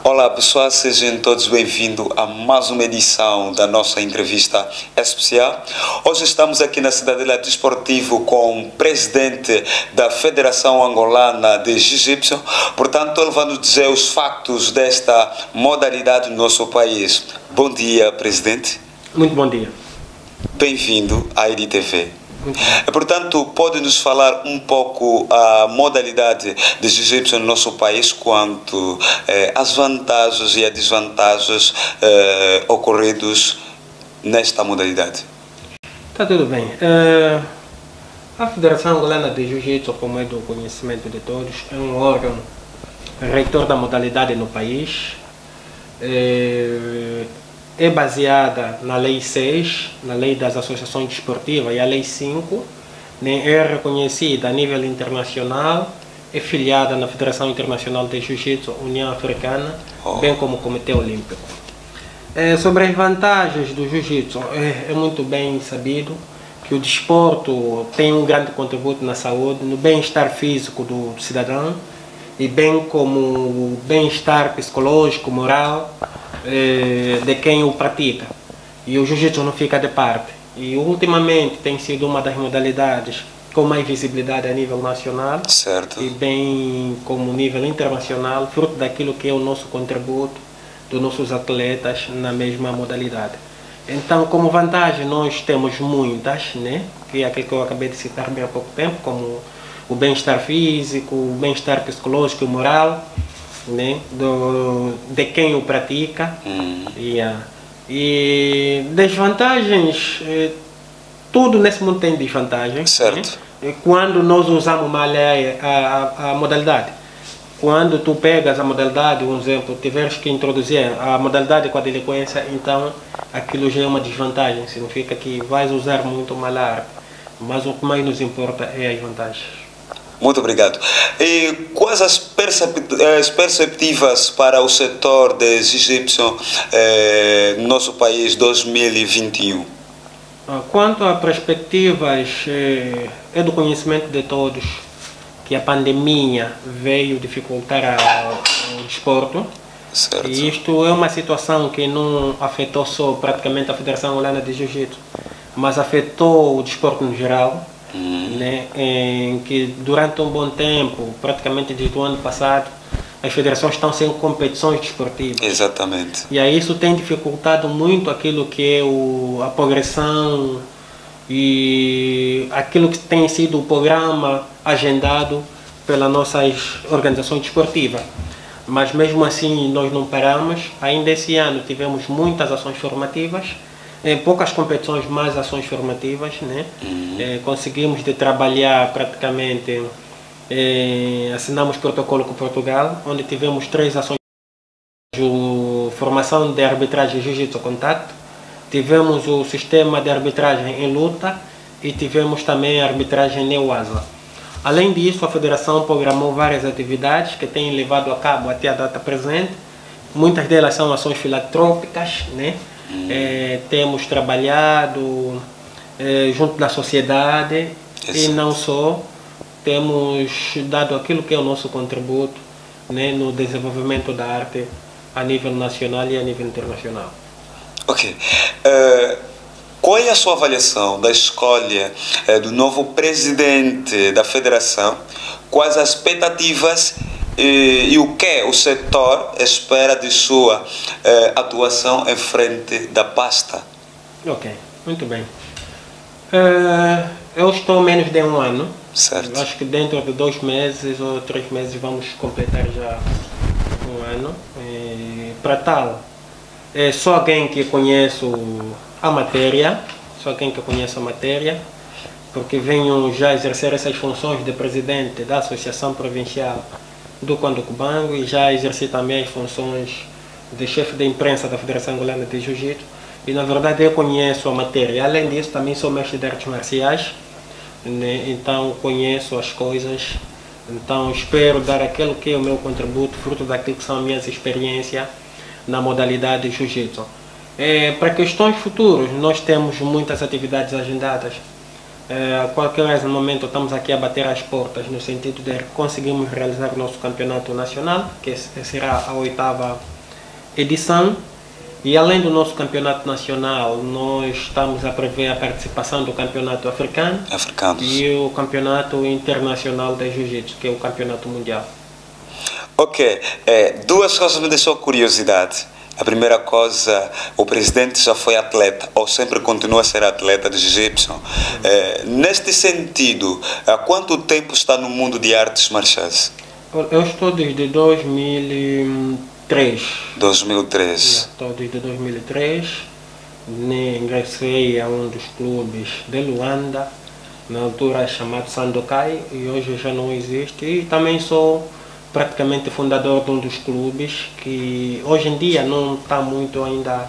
Olá pessoal, sejam todos bem-vindos a mais uma edição da nossa entrevista especial. Hoje estamos aqui na Cidadela Desportivo com o presidente da Federação Angolana de Jiu-Jitsu. Portanto, ele vai nos dizer os factos desta modalidade no nosso país. Bom dia, presidente. Muito bom dia. Bem-vindo à EDTV. Portanto, pode nos falar um pouco a modalidade de jiu-jitsu no nosso país quanto às vantagens e as desvantagens ocorridas nesta modalidade? Está tudo bem. A Federação Angolana de Jiu-Jitsu, como é do conhecimento de todos, é um órgão reitor da modalidade no país. É baseada na Lei 6, na Lei das Associações Desportivas, e a Lei 5, né, é reconhecida a nível internacional, é filiada na Federação Internacional de Jiu-Jitsu, União Africana, bem como o Comitê Olímpico. Sobre as vantagens do Jiu-Jitsu, é muito bem sabido que o desporto tem um grande contributo na saúde, no bem-estar físico do cidadão, e bem como o bem-estar psicológico, moral, de quem o pratica, e o jiu-jitsu não fica de parte. E ultimamente tem sido uma das modalidades com mais visibilidade a nível nacional, certo, e bem como nível internacional, fruto daquilo que é o nosso contributo dos nossos atletas na mesma modalidade. Então, como vantagem, nós temos muitas, né? Que é aquilo que eu acabei de citar bem há pouco tempo, como o bem-estar físico, o bem-estar psicológico e moral, né, de quem o pratica. E desvantagens, tudo nesse mundo tem desvantagens, certo, né? Quando nós usamos mal a modalidade, quando tu pegas a modalidade, um exemplo, tiveres que introduzir a modalidade com a delinquência, então aquilo já é uma desvantagem, significa que vais usar muito mal a arte, mas o que mais nos importa é as vantagens. Muito obrigado. E quais as perspectivas para o setor de jiu-jitsu no nosso país 2021? Quanto a perspectivas, é do conhecimento de todos que a pandemia veio dificultar o desporto. Certo. E isto é uma situação que não afetou só praticamente a Federação Angolana de Jiu-Jitsu, mas afetou o desporto no geral. Né, em que durante um bom tempo, praticamente desde o ano passado, as federações estão sem competições desportivas. Exatamente. E aí isso tem dificultado muito aquilo que é a progressão e aquilo que tem sido o programa agendado pelas nossas organizações desportivas. Mas mesmo assim nós não paramos. Ainda esse ano tivemos muitas ações formativas, poucas competições, mais ações formativas, né? Conseguimos de trabalhar praticamente, assinamos protocolo com Portugal, onde tivemos 3 ações de formação de arbitragem Jiu-Jitsu Contato, tivemos o sistema de arbitragem em luta e tivemos também a arbitragem Neuasa. Além disso, a Federação programou várias atividades que têm levado a cabo até a data presente. Muitas delas são ações filantrópicas, né? Temos trabalhado junto da sociedade. Isso. E não só, temos dado aquilo que é o nosso contributo, né, no desenvolvimento da arte a nível nacional e a nível internacional. Ok. Qual é a sua avaliação da escolha do novo presidente da federação? Quais as expectativas e o que o setor espera de sua atuação em frente da pasta? Ok, muito bem. Eu estou menos de um ano. Certo. Eu acho que dentro de 2 meses ou 3 meses vamos completar já um ano. Para tal, sou alguém que conheço a matéria, porque venho já exercer essas funções de presidente da Associação Provincial do Cubango e já exerci também as funções de chefe de imprensa da Federação Angolana de Jiu-Jitsu, e na verdade eu conheço a matéria. Além disso, também sou mestre de artes marciais, né? Então conheço as coisas, então espero dar aquilo que é o meu contributo, fruto daquilo que são as minhas experiências na modalidade de Jiu-Jitsu. Para questões futuras, nós temos muitas atividades agendadas. A qualquer momento estamos aqui a bater as portas no sentido de conseguirmos realizar o nosso campeonato nacional, que será a 8ª edição. E além do nosso campeonato nacional, nós estamos a prever a participação do campeonato africano e o campeonato internacional de jiu-jitsu, que é o campeonato mundial. Ok, duas coisas me deixou curiosidade. A primeira coisa, o presidente já foi atleta, ou sempre continua a ser atleta de jiu-jitsu. Neste sentido, há quanto tempo está no mundo de artes marciais? Eu estou desde 2003. 2003. Estou desde 2003. Ingressei a um dos clubes de Luanda, na altura chamado Sandokai, e hoje já não existe. E também sou praticamente fundador de um dos clubes que hoje em dia não está muito ainda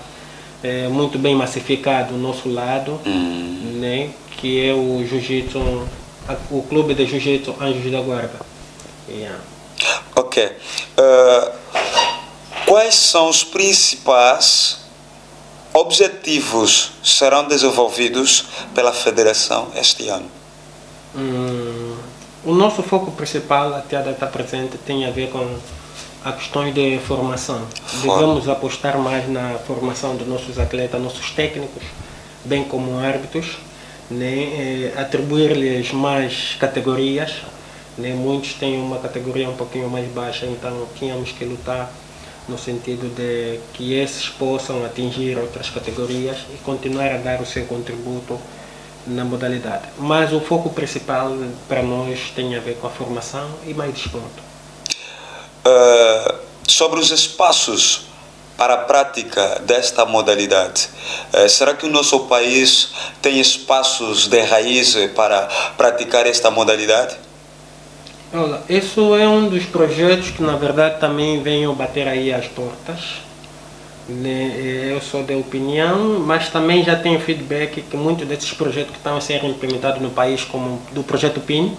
muito bem massificado do nosso lado, né? Que é o Jiu-Jitsu, o clube de Jiu-Jitsu Anjos da Guarda. Yeah. Ok. Quais são os principais objetivos que serão desenvolvidos pela Federação este ano? O nosso foco principal até a data presente tem a ver com a questão de formação. Devemos apostar mais na formação dos nossos atletas, nossos técnicos, bem como árbitros, né? Atribuir-lhes mais categorias. Né? Muitos têm uma categoria um pouquinho mais baixa, então tínhamos que lutar no sentido de que esses possam atingir outras categorias e continuar a dar o seu contributo na modalidade. Mas o foco principal para nós tem a ver com a formação e mais desporto. Sobre os espaços para a prática desta modalidade, será que o nosso país tem espaços de raiz para praticar esta modalidade? Olha, isso é um dos projetos que na verdade também venho bater aí às portas. Eu sou da opinião, mas também já tenho feedback que muitos desses projetos que estão a ser implementados no país, como do projeto PIN,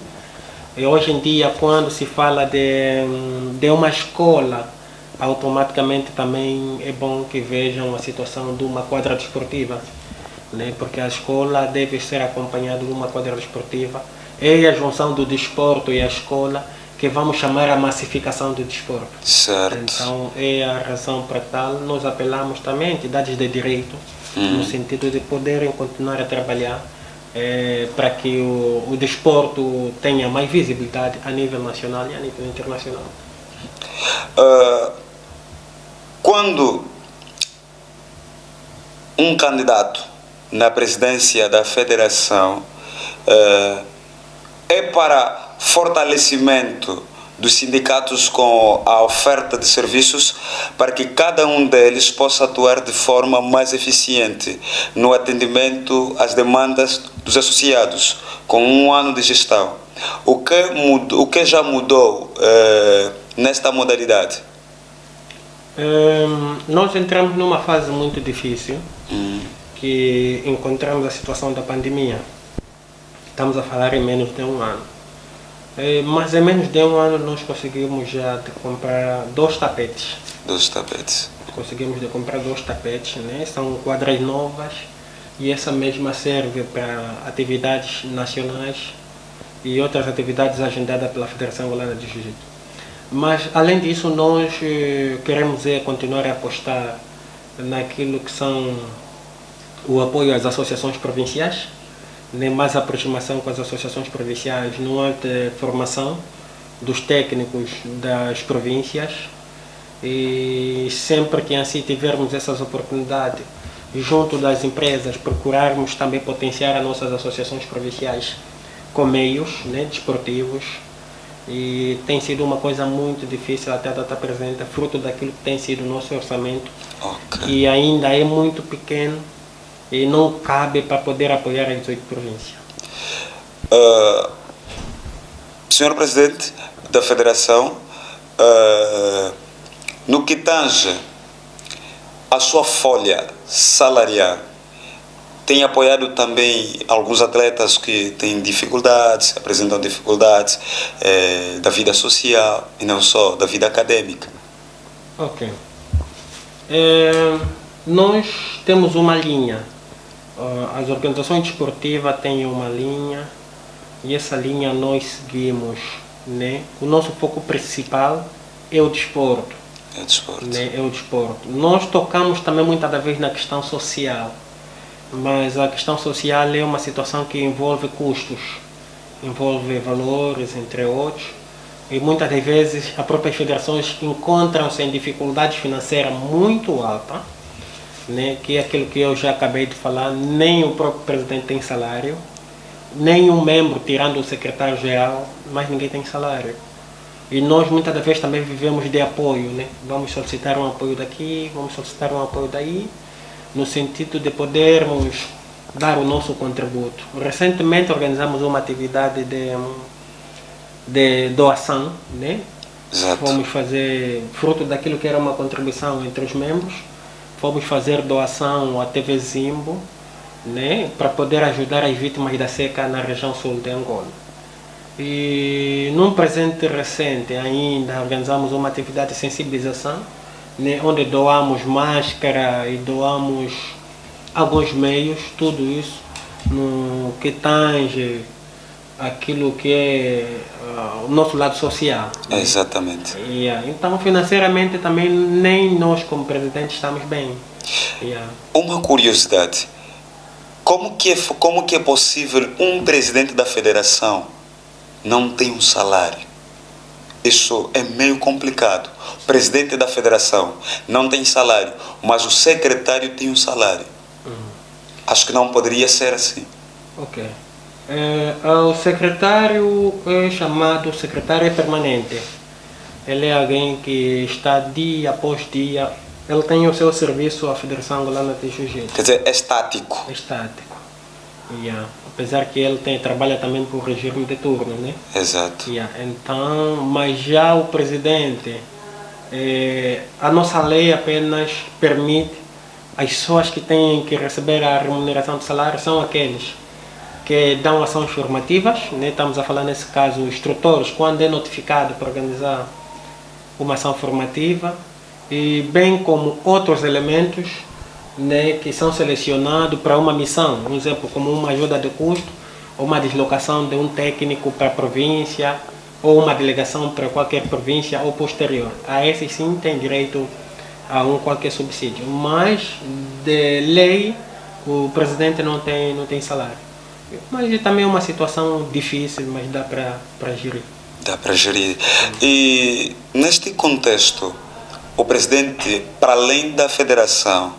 e hoje em dia quando se fala de uma escola, automaticamente também é bom que vejam a situação de uma quadra desportiva, né? Porque a escola deve ser acompanhada de uma quadra desportiva. É a junção do desporto e a escola que vamos chamar a massificação do desporto. Certo. Então é a razão para tal. Nós apelamos também a entidades de direito, no sentido de poderem continuar a trabalhar para que o desporto tenha mais visibilidade a nível nacional e a nível internacional. Quando um candidato na presidência da federação é para fortalecimento dos sindicatos com a oferta de serviços para que cada um deles possa atuar de forma mais eficiente no atendimento às demandas dos associados, com um ano de gestão. O que já mudou nesta modalidade? Nós entramos numa fase muito difícil, que encontramos a situação da pandemia. Estamos a falar em menos de um ano. Mas em menos de um ano nós conseguimos já de comprar 2 tapetes. 2 tapetes. Conseguimos de comprar 2 tapetes, né? São quadras novas e essa mesma serve para atividades nacionais e outras atividades agendadas pela Federação Angolana de Jiu-Jitsu. Mas além disso nós queremos continuar a apostar naquilo que são o apoio às associações provinciais, nem mais aproximação com as associações provinciais, no âmbito de formação dos técnicos das províncias, e sempre que assim tivermos essas oportunidades junto das empresas, procurarmos também potenciar as nossas associações provinciais com meios, né, desportivos, e tem sido uma coisa muito difícil até a data presente, fruto daquilo que tem sido o nosso orçamento, que ainda é muito pequeno e não cabe para poder apoiar as 18 províncias. Senhor Presidente da Federação, no que tange a sua folha salarial, tem apoiado também alguns atletas que têm dificuldades, apresentam dificuldades da vida social e não só da vida acadêmica? Ok. Nós temos uma linha. As organizações desportivas têm uma linha e essa linha nós seguimos, né? O nosso foco principal é o desporto. É o desporto. Né? É o desporto. Nós tocamos também muitas das vezes na questão social, mas a questão social é uma situação que envolve custos, envolve valores, entre outros, e muitas das vezes as próprias federações encontram-se em dificuldades financeiras muito altas, né? Que é aquilo que eu já acabei de falar, nem o próprio presidente tem salário, nem um membro, tirando o secretário-geral, mas ninguém tem salário. E nós muitas das vezes também vivemos de apoio, né? Vamos solicitar um apoio daqui, vamos solicitar um apoio daí, no sentido de podermos dar o nosso contributo. Recentemente organizamos uma atividade de doação, né? Exato. Fomos fazer, fruto daquilo que era uma contribuição entre os membros, fomos fazer doação à TV Zimbo, né? Para poder ajudar as vítimas da seca na região sul de Angola. E num presente recente ainda organizamos uma atividade de sensibilização, né, onde doamos máscara e doamos alguns meios, tudo isso no que tange aquilo que é o nosso lado social. Né? Exatamente. Então financeiramente também nem nós como presidente estamos bem. Uma curiosidade, como que é possível um presidente da federação não tem um salário? Isso é meio complicado. O presidente da federação não tem salário, mas o secretário tem um salário. Acho que não poderia ser assim. Ok. O secretário é chamado secretário permanente. Ele é alguém que está dia após dia. Ele tem o seu serviço à Federação Angolana de Jiu-Jitsu. Quer dizer, é estático. É estático. Apesar que ele trabalha também por regime de turno, né? Exato. Então, mas já o presidente, a nossa lei apenas permite as pessoas que têm que receber a remuneração de salário são aqueles que dão ações formativas, né? Estamos a falar nesse caso instrutores, quando é notificado para organizar uma ação formativa, e bem como outros elementos, né, que são selecionados para uma missão, por exemplo, como uma ajuda de custo, ou uma deslocação de um técnico para a província, ou uma delegação para qualquer província ou posterior. A esses sim tem direito a qualquer subsídio, mas de lei o presidente não tem salário. Mas também é uma situação difícil, mas dá para gerir. Dá para gerir. E neste contexto, o presidente, para além da federação,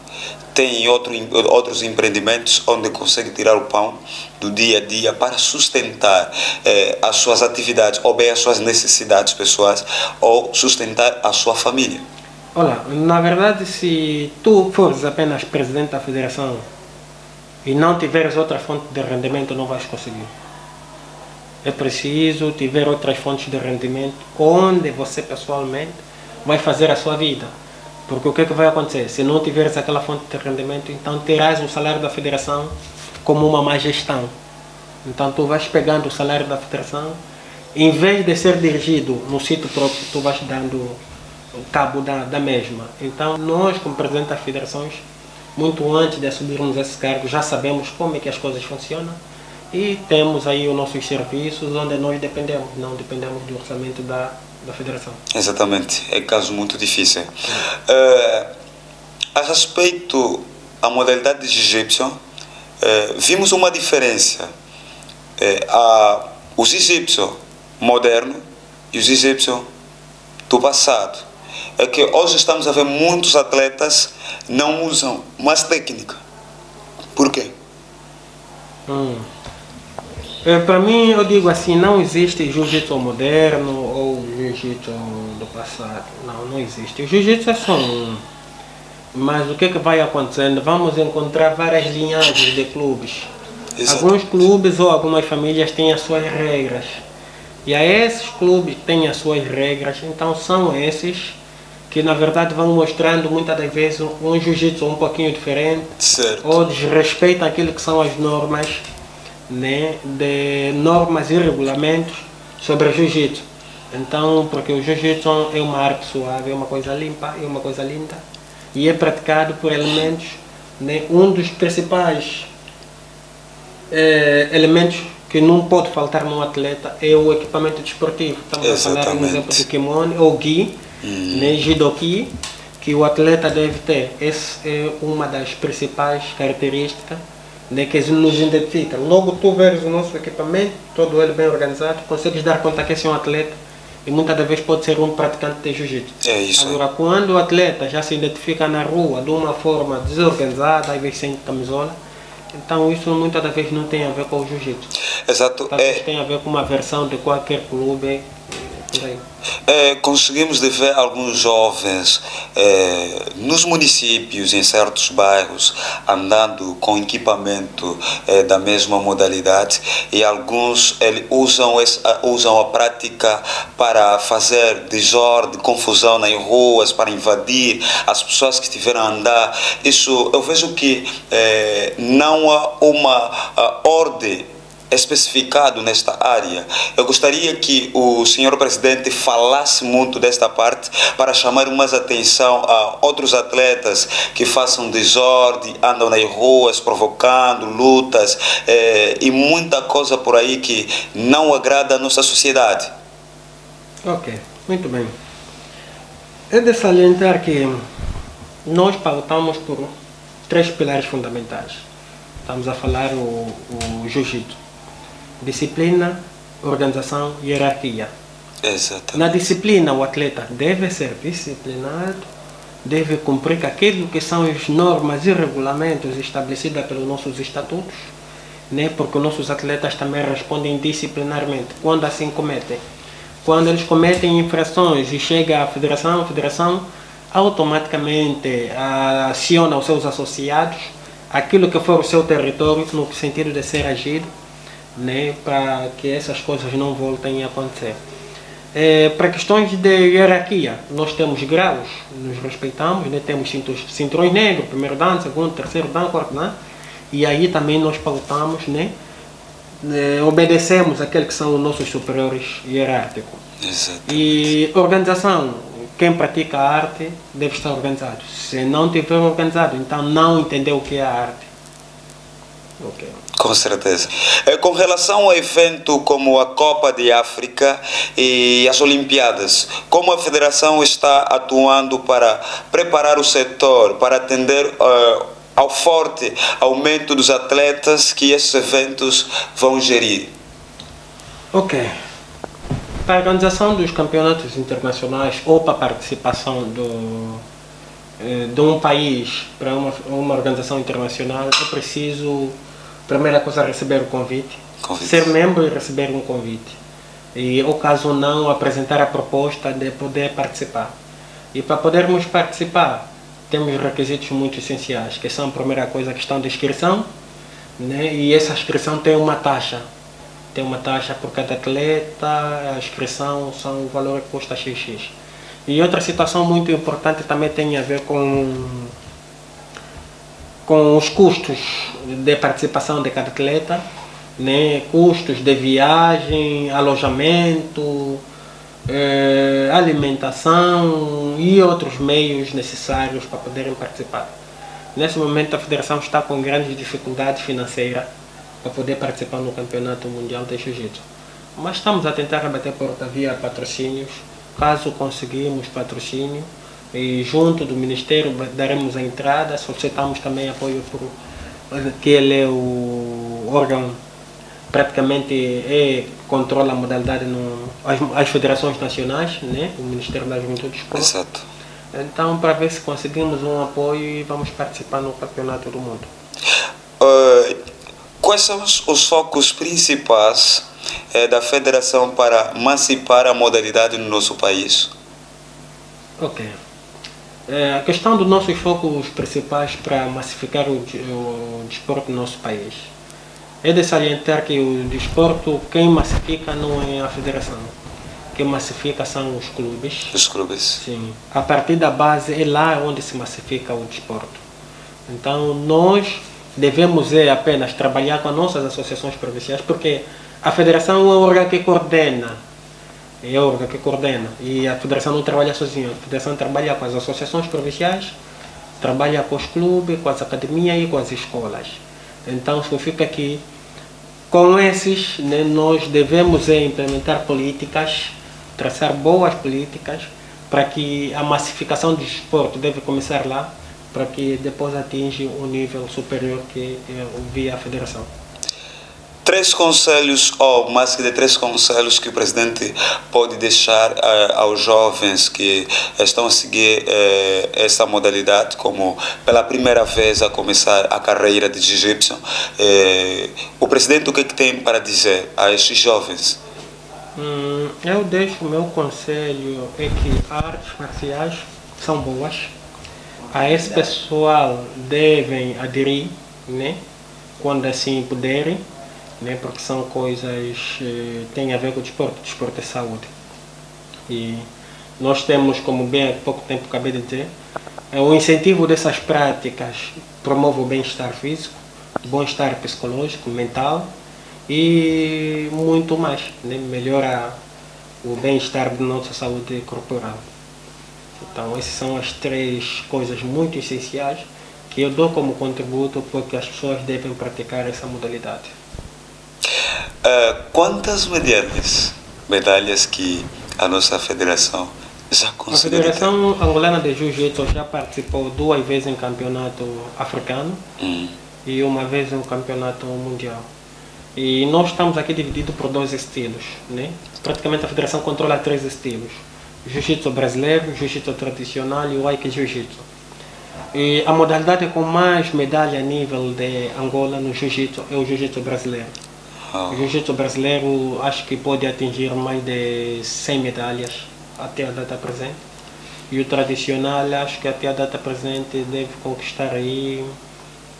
tem outros empreendimentos onde consegue tirar o pão do dia a dia para sustentar as suas atividades, ou bem as suas necessidades pessoais, ou sustentar a sua família. Olha, na verdade, se tu fores apenas presidente da federação e não tiveres outra fonte de rendimento, não vais conseguir. É preciso tiver outras fontes de rendimento onde você pessoalmente vai fazer a sua vida. Porque o que vai acontecer? Se não tiveres aquela fonte de rendimento, então terás o salário da federação como uma má gestão. Então tu vais pegando o salário da federação, em vez de ser dirigido no sítio próprio, tu vais dando o cabo da mesma. Então nós, como presidente das federações, muito antes de assumirmos esse cargo, já sabemos como é que as coisas funcionam e temos aí os nossos serviços onde nós dependemos, não dependemos do orçamento da federação. Exatamente, é caso muito difícil. A respeito à modalidade de jiu-jitsu, vimos uma diferença. O jiu-jitsu moderno e o jiu-jitsu do passado. É que hoje estamos a ver muitos atletas não usam mais técnica. Por quê? Para mim, eu digo assim, não existe jiu-jitsu moderno ou jiu-jitsu do passado. Não existe. O jiu-jitsu é só um. Mas o que vai acontecendo? Vamos encontrar várias linhagens de clubes. Exato. Alguns clubes ou algumas famílias têm as suas regras. E a esses clubes que têm as suas regras, então são esses que na verdade vão mostrando muitas das vezes um jiu-jitsu um pouquinho diferente. Certo. Ou desrespeitam aquilo que são as normas, né, de normas e regulamentos sobre jiu-jitsu. Então, porque o jiu-jitsu é uma arte suave, é uma coisa limpa, é uma coisa linda e é praticado por elementos, né, um dos principais elementos que não pode faltar num atleta é o equipamento desportivo. Estamos a falar, por exemplo, do kimono ou gi, Nem judoki, que o atleta deve ter. Essa é uma das principais características, né, que nos identifica. Logo tu vês o nosso equipamento, todo ele bem organizado, consegues dar conta que esse é um atleta e muitas das vezes pode ser um praticante de jiu-jitsu. É isso. Agora, quando o atleta já se identifica na rua de uma forma desorganizada, às vezes sem camisola, então isso muitas das vezes não tem a ver com o jiu-jitsu. Exato. Talvez tem a ver com uma versão de qualquer clube. Por aí. Conseguimos de ver alguns jovens nos municípios, em certos bairros, andando com equipamento da mesma modalidade, e alguns usam a prática para fazer desordem, confusão nas ruas, para invadir as pessoas que estiveram a andar. Isso eu vejo que não há uma ordem especificado nesta área. Eu gostaria que o senhor presidente falasse muito desta parte para chamar mais atenção a outros atletas que façam desordem, andam nas ruas provocando lutas e muita coisa por aí que não agrada a nossa sociedade. Ok, muito bem. É de salientar que nós pautamos por 3 pilares fundamentais. Estamos a falar o jiu-jitsu. Disciplina, organização e hierarquia. Exatamente. Na disciplina, o atleta deve ser disciplinado, deve cumprir aquilo que são as normas e regulamentos estabelecidos pelos nossos estatutos, né? Porque os nossos atletas também respondem disciplinarmente quando assim cometem. Quando eles cometem infrações e chega à federação, a federação automaticamente aciona os seus associados, aquilo que for o seu território, no sentido de ser agido, né, para que essas coisas não voltem a acontecer. Para questões de hierarquia, nós temos graus, nos respeitamos, né, temos cinturões negros, primeiro dan, segundo, terceiro dan, quarto dan, e aí também nós pautamos, né, obedecemos aqueles que são os nossos superiores hierárquicos. Exatamente. E organização, quem pratica a arte deve estar organizado. Se não estiver organizado, então não entendeu o que é a arte. Okay. Com certeza. Com relação ao evento como a Copa de África e as Olimpíadas, como a federação está atuando para preparar o setor, para atender ao forte aumento dos atletas que esses eventos vão gerir? Ok. Para a organização dos campeonatos internacionais ou para a participação de um país para uma organização internacional, é preciso, primeira coisa, receber o convite, ser membro e receber um convite. E, ou caso não, apresentar a proposta de poder participar. E para podermos participar, temos requisitos muito essenciais, que são, a primeira coisa, a questão de inscrição, né? E essa inscrição tem uma taxa. Tem uma taxa por cada atleta, a inscrição são o valor que custa XX. E outra situação muito importante também tem a ver com os custos de participação de cada atleta, né? Custos de viagem, alojamento, alimentação e outros meios necessários para poderem participar. Nesse momento a federação está com grandes dificuldades financeiras para poder participar no Campeonato Mundial de Jiu-Jitsu. Mas estamos a tentar bater porta via patrocínios. Caso conseguimos patrocínio, e junto do Ministério daremos a entrada, solicitamos também apoio que ele é o órgão, praticamente controla a modalidade as federações nacionais, né? O Ministério da Juventude e Esporte. Exato. Então, para ver se conseguimos um apoio e vamos participar no Campeonato do Mundo. Quais são os focos principais da federação para emancipar a modalidade no nosso país? Ok. A questão dos nossos focos principais para massificar o desporto no nosso país é de salientar que o desporto, quem massifica não é a federação. Quem massifica são os clubes. Os clubes. Sim. A partir da base é lá onde se massifica o desporto. Então nós devemos apenas trabalhar com as nossas associações provinciais, porque a federação é o órgão que coordena. É o órgão que coordena. E a federação não trabalha sozinha. A federação trabalha com as associações provinciais, trabalha com os clubes, com as academias e com as escolas. Então significa que com esses, né, nós devemos implementar políticas, traçar boas políticas para que a massificação do desporto deve começar lá, para que depois atinja um nível superior que é via a federação. 3 conselhos, ou mais que de 3 conselhos, que o presidente pode deixar aos jovens que estão a seguir essa modalidade, como pela primeira vez a começar a carreira de jiu-jitsu. O presidente, o que tem para dizer a estes jovens? Eu deixo o meu conselho é que artes marciais são boas. A esse pessoal devem aderir, né, quando assim puderem, né, porque são coisas que têm a ver com o desporto é saúde. E nós temos, como bem há pouco tempo acabei de dizer, o incentivo dessas práticas promove o bem-estar físico, bem-estar psicológico, mental e muito mais, né, melhora o bem-estar da nossa saúde corporal. Então essas são as 3 coisas muito essenciais que eu dou como contributo porque as pessoas devem praticar essa modalidade. Quantas medalhas que a nossa federação já conseguiu? A Federação Angolana de Jiu-Jitsu já participou 2 vezes em campeonato africano e 1 vez em campeonato mundial. E nós estamos aqui divididos por 2 estilos, né? Praticamente a federação controla 3 estilos: Jiu-Jitsu brasileiro, Jiu-Jitsu tradicional e o Aiki Jiu-Jitsu. E a modalidade com mais medalha a nível de Angola no Jiu-Jitsu é o Jiu-Jitsu brasileiro. O Jiu-Jitsu brasileiro acho que pode atingir mais de 100 medalhas até a data presente. E o tradicional acho que até a data presente deve conquistar aí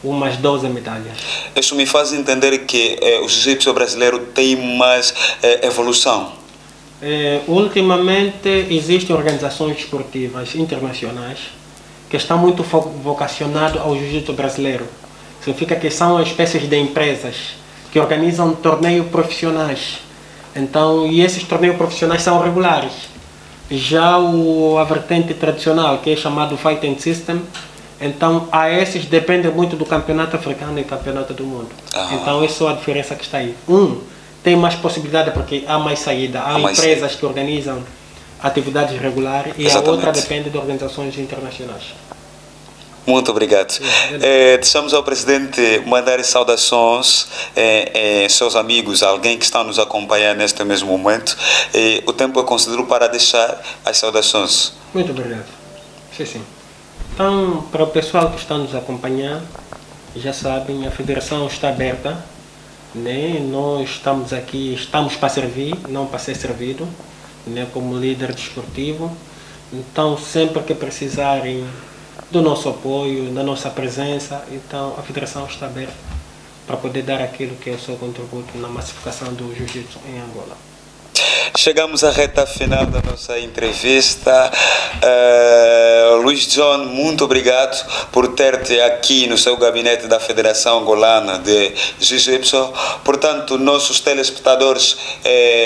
umas 12 medalhas. Isso me faz entender que o Jiu-Jitsu brasileiro tem mais evolução. Ultimamente existem organizações esportivas internacionais que estão muito vocacionadas ao Jiu-Jitsu brasileiro. Significa que são espécies de empresas que organizam torneios profissionais. Então, e esses torneios profissionais são regulares. Já a vertente tradicional, que é chamado Fighting System, então a esses depende muito do campeonato africano e campeonato do mundo. Então essa é a diferença que está aí. Tem mais possibilidade porque há mais saída, há empresas que organizam atividades regulares e a outra depende de organizações internacionais. Muito obrigado. Deixamos ao presidente mandar saudações seus amigos, alguém que está nos acompanhando neste mesmo momento. O tempo é considerado para deixar as saudações. Muito obrigado. Sim. Então, para o pessoal que está nos acompanhando, já sabem, a federação está aberta, né? Nós estamos aqui, estamos para servir, não para ser servido, né? Como líder desportivo. Então, sempre que precisarem do nosso apoio, da nossa presença, então a federação está aberta para poder dar aquilo que é o seu contributo na massificação do jiu-jitsu em Angola. Chegamos à reta final da nossa entrevista. Luiz John, muito obrigado por ter-te aqui no seu gabinete da Federação Angolana de Jiu-Jitsu. Portanto, nossos telespectadores,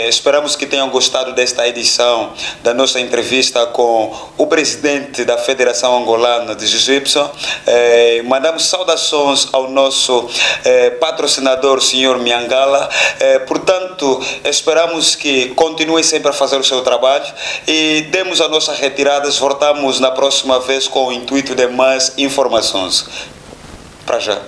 esperamos que tenham gostado desta edição da nossa entrevista com o presidente da Federação Angolana de Jiu-Jitsu. Mandamos saudações ao nosso patrocinador, Sr. Miangala. Portanto, esperamos que continue sempre a fazer o seu trabalho e demos as nossas retiradas. Voltamos na próxima vez com o intuito de mais informações. Para já.